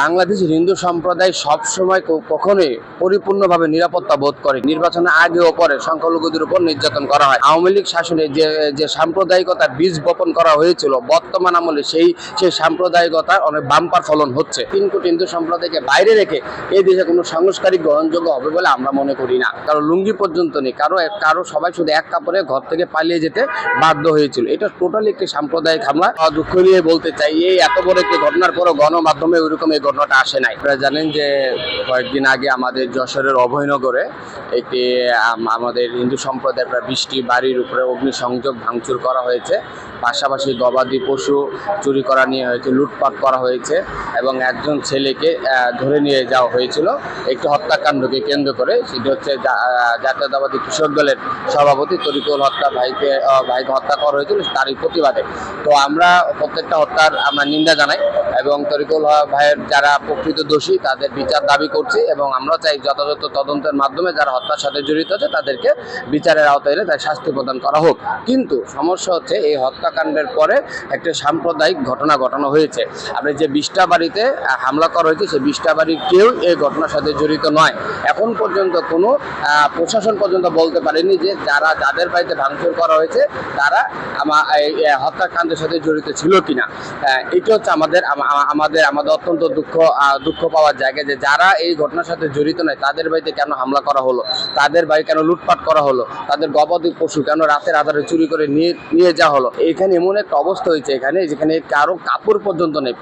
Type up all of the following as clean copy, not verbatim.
বাংলাদেশের হিন্দু সম্প্রদায় সবসময় কখনোই পরিপূর্ণভাবে নিরাপত্তা বোধ করে। নির্বাচনের আগে ও পরে সংখ্যালঘুদের উপর নির্যাতন করা হয়। আওয়ামী লীগ শাসনে যে সাম্প্রদায়িকতার বীজ বপন করা হয়েছিল, বর্তমান আমলে সেই সাম্প্রদায়িকতার অনেক বাম্পার ফলন হচ্ছে। 3 কোটি হিন্দু সম্প্রদায়কে বাইরে রেখে এই দেশে কোনো সাংস্কারিক গ্রহণযোগ্য হবে বলে আমরা মনে করি না। কারো লুঙ্গি পর্যন্ত নেই, কারো সবাই শুধু এক কাপড়ে ঘর থেকে পালিয়ে যেতে বাধ্য হয়েছিল। এটা টোটালি একটি সাম্প্রদায়িক হামলা। দুঃখ নিয়ে বলতে চাই, এই এত বড় একটি ঘটনার পরও গণমাধ্যমে ওইরকম এই ঘটনাটা আসে নাই। আপনারা জানেন যে কয়েকদিন আগে আমাদের যশোরের অভয়নগরে একটি আমাদের হিন্দু সম্প্রদায়ের প্রায় 20টি বাড়ির উপরে অগ্নিসংযোগ ভাঙচুর করা হয়েছে। পাশাপাশি গবাদি পশু চুরি করা নিয়ে হয়েছে, লুটপাট করা হয়েছে এবং একজন ছেলেকে ধরে নিয়ে যাওয়া হয়েছিল একটি হত্যাকাণ্ডকে কেন্দ্র করে। সেটি হচ্ছে জাতীয়তাবাদী কৃষক দলের সভাপতি তরিকুল ভাইকে হত্যা করা হয়েছিল, তারই প্রতিবাদে। তো আমরা প্রত্যেকটা হত্যার আমরা নিন্দা জানাই এবং তরিকুল ভাইয়ের যারা প্রকৃত দোষী তাদের বিচার দাবি করছি এবং আমরা চাই যথাযথ তদন্তের মাধ্যমে যারা হত্যার সাথে জড়িত আছে তাদেরকে বিচারের আওতায় এনে তাদের শাস্তি প্রদান করা হোক। কিন্তু সমস্যা হচ্ছে এই হত্যাকাণ্ডের পরে একটা সাম্প্রদায়িক ঘটনা ঘটানো হয়েছে। আপনি যে 20টা বাড়িতে হামলা করা হয়েছে সেই 20টা বাড়ির কেউ এই ঘটনার সাথে জড়িত নয়। এখন পর্যন্ত কোনো প্রশাসন পর্যন্ত বলতে পারেনি যে যাদের বাড়িতে ভাঙচুর করা হয়েছে তারা এই হত্যাকাণ্ডের সাথে জড়িত ছিল কিনা। এটা হচ্ছে আমাদের অত্যন্ত দুঃখ পাওয়ার জায়গা যে যারা এই ঘটনার সাথে জড়িত নয় তাদের বাড়িতে কেন হামলা করা হলো, তাদের বাড়ি কেন লুটপাট করা হলো, তাদের গবাদি পশু কেন রাতের আধারে চুরি করে নিয়ে যাওয়া হলো। এখানে এমন একটা অবস্থা হয়েছে যেখানে কারো কাপড় পর্যন্ত নেই,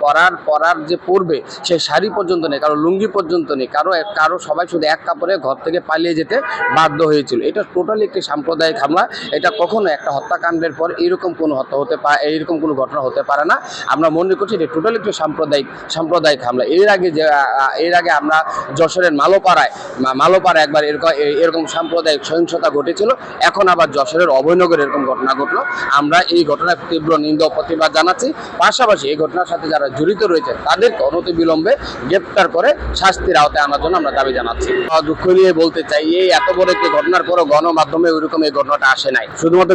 পরার যে পরবে সেই শাড়ি পর্যন্ত নেই, কারো লুঙ্গি পর্যন্ত নেই, কারো সবাই শুধু এক কাপড়ে ঘর থেকে পালিয়ে যেতে বাধ্য হয়েছিল। এটা টোটালি একটি সাম্প্রদায়িক হামলা। এটা কখনো একটা হত্যাকাণ্ডের পর এরকম কোনো এরকম কোনো ঘটনা হতে পারে না। আমরা মনে করছি এটা টোটালি একটি সাম্প্রদায়িক হামলা। এর আগে আমরা যশোরের মালোপাড়ায় একবার এরকম সাম্প্রদায়িক সহিংসতা ঘটেছিল। এখন আবার যশোরের অভয়নগরে এরকম ঘটনা ঘটলো। আমরা এই ঘটনার তীব্র নিন্দা ও প্রতিবাদ জানাচ্ছি। পাশাপাশি এই ঘটনার সাথে যারা জড়িত রয়েছে তাদেরকে অনতিবিলম্বে গ্রেপ্তার করে শাস্তির আওতায় আনার জন্য আমরা দাবি জানাচ্ছি। দুঃখ নিয়ে বলতে চাই, এই এত বড় একটি ঘটনার পরও গণমাধ্যমে ওইরকম এই ঘটনাটা আসে নাই। শুধুমাত্র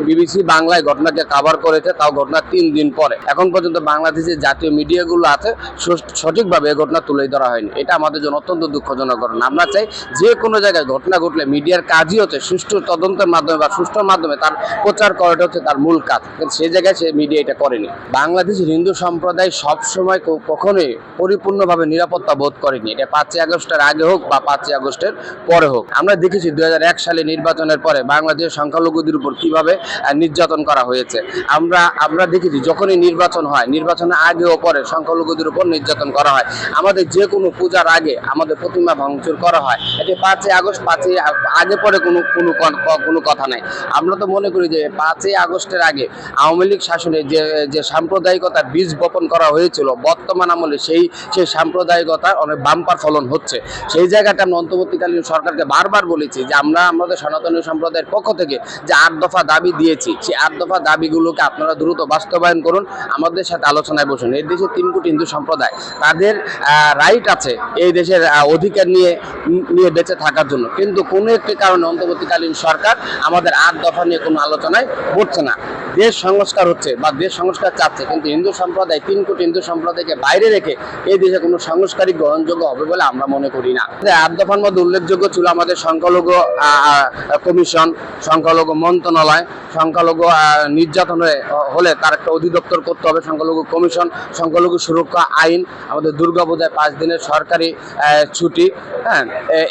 বিবিসি বাংলায় ঘটনাকে কভার করেছে, তাও ঘটনা 3 দিন পরে। এখন পর্যন্ত বাংলাদেশের জাতীয় মিডিয়াগুলো আছে সঠিকভাবে এই ঘটনা তুলে ধরা হয়নি। এটা আমাদের জন্য অত্যন্ত দুঃখজনক ঘটনা। আমরা চাই যে কোনো জায়গায় ঘটনা ঘটলে মিডিয়ার কাজই হচ্ছে সুষ্ঠু তদন্তের মাধ্যমে বা সুষ্ঠুর মাধ্যমে তার প্রচার করাটা হচ্ছে তার মূল কাজ, কিন্তু সেই জায়গায় সে মিডিয়া এটা করেনি। বাংলাদেশের হিন্দু সম্প্রদায় সবসময় কখনোই পরিপূর্ণভাবে নিরাপত্তা বোধ করেনি। এটা 5ই আগস্টের আগে হোক বা 5ই আগস্টের পরে হোক। আমরা দেখেছি 2001 সালে নির্বাচনের পরে বাংলাদেশের সংখ্যালঘুদের উপর কিভাবে নির্যাতন করা হয়েছে। আমরা দেখেছি যখনই নির্বাচন হয়, নির্বাচনের আগে ও পরে সংখ্যালঘুদের উপর নির্যাতন করা হয়। আমাদের যে কোনো পূজার আগে আমাদের প্রতিমা ভাঙচুর করা হয়। এটি 5ই আগস্ট, 5ই আগে পরে কোনো কথা নাই। আমরা তো মনে করি যে 5ই আগস্টের আগে আওয়ামী লীগ শাসনে যে সাম্প্রদায়িকতার বীজ বপন করা হয়েছিল, বর্তমান আমলে সেই সাম্প্রদায়িকতার অনেক বাম্পার ফলন হচ্ছে। সেই জায়গাটা আমরা অন্তর্বর্তীকালীন সরকারকে বারবার বলেছি যে আমাদের সনাতনী সম্প্রদায়ের পক্ষ থেকে যে 8 দফা দাবি দিয়েছি, সেই 8 দফা দাবিগুলোকে আপনারা দ্রুত বাস্তবায়ন করুন, আমাদের সাথে আলোচনায় বসুন। এই দেশে 3 কোটি হিন্দু সম্প্রদায়, তাদের রাইট আছে এই দেশের অধিকার নিয়ে বেঁচে থাকার জন্য। কিন্তু কোনো একটি কারণে অন্তর্বর্তীকালীন সরকার আমাদের 8 দফা নিয়ে কোনো আলোচনায় বসছে না। দেশ সংস্কার হচ্ছে বা দেশ সংস্কার চাচ্ছে, কিন্তু হিন্দু সম্প্রদায় 3 কোটি হিন্দু সম্প্রদায়কে বাইরে রেখে এই দেশে কোনো সাংস্কারিক গ্রহণযোগ্য হবে বলে আমরা মনে করি না। 8 দফার মধ্যে উল্লেখযোগ্য ছিল আমাদের সংখ্যালঘু কমিশন, সংখ্যালঘু মন্ত্রণালয়, সংখ্যালঘু নির্যাতন হলে তার একটা অধিদপ্তর করতে হবে, সংখ্যালঘু কমিশন, সংখ্যালঘু সুরক্ষা আইন, আমাদের দুর্গাপূজায় 5 দিনের সরকারি ছুটি। হ্যাঁ,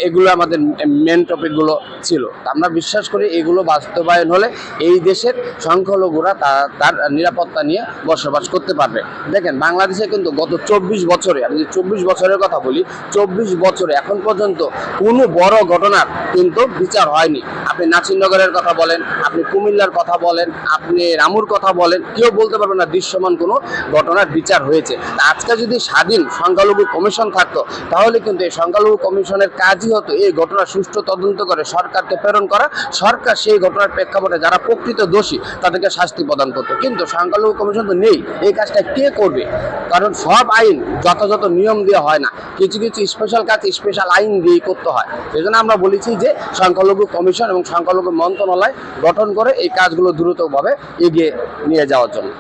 এগুলো আমাদের মেন টপিকগুলো ছিল। আমরা বিশ্বাস করি এগুলো বাস্তবায়ন হলে এই দেশের সংখ্যালঘুরা তার নিরাপত্তা নিয়ে বসবাস করতে পারবে। দেখেন, বাংলাদেশে কিন্তু গত 24 বছরে, আমি 24 বছরের কথা বলি, 24 বছরে এখন পর্যন্ত কোনো বড় ঘটনার কিন্তু বিচার হয়নি। আপনি নাসিরনগরের কথা বলেন, আপনি কুমিল্লার কথা বলেন, আপনি রামুর কথা বলেন, কেউ বলতে পারবে না দৃশ্যমান কোনো ঘটনার বিচার হয়েছে। আজকে যদি স্বাধীন সংখ্যালঘু কমিশন থাকতো তাহলে কিন্তু এই সংখ্যালঘু কমিশনের কাজই হতো এই ঘটনার সুষ্ঠু তদন্ত করে সরকারকে প্রেরণ করা, সরকার সেই ঘটনার প্রেক্ষাপটে যারা প্রকৃত দোষী তাদেরকে শাস্তি প্রদান করতো। কিন্তু সংখ্যালঘু কমিশন তো নেই, এই কাজটা কে করবে? কারণ সব আইন যথাযথ নিয়ম দিয়ে হয় না, কিছু স্পেশাল কাজ স্পেশাল আইন দিয়েই করতে হয়। সেই জন্য আমরা বলেছি যে সংখ্যালঘু কমিশন এবং সংখ্যালঘু মন্ত্রণালয় গঠন করে এই কাজগুলো দ্রুতভাবে এগিয়ে নিয়ে যাওয়ার জন্য।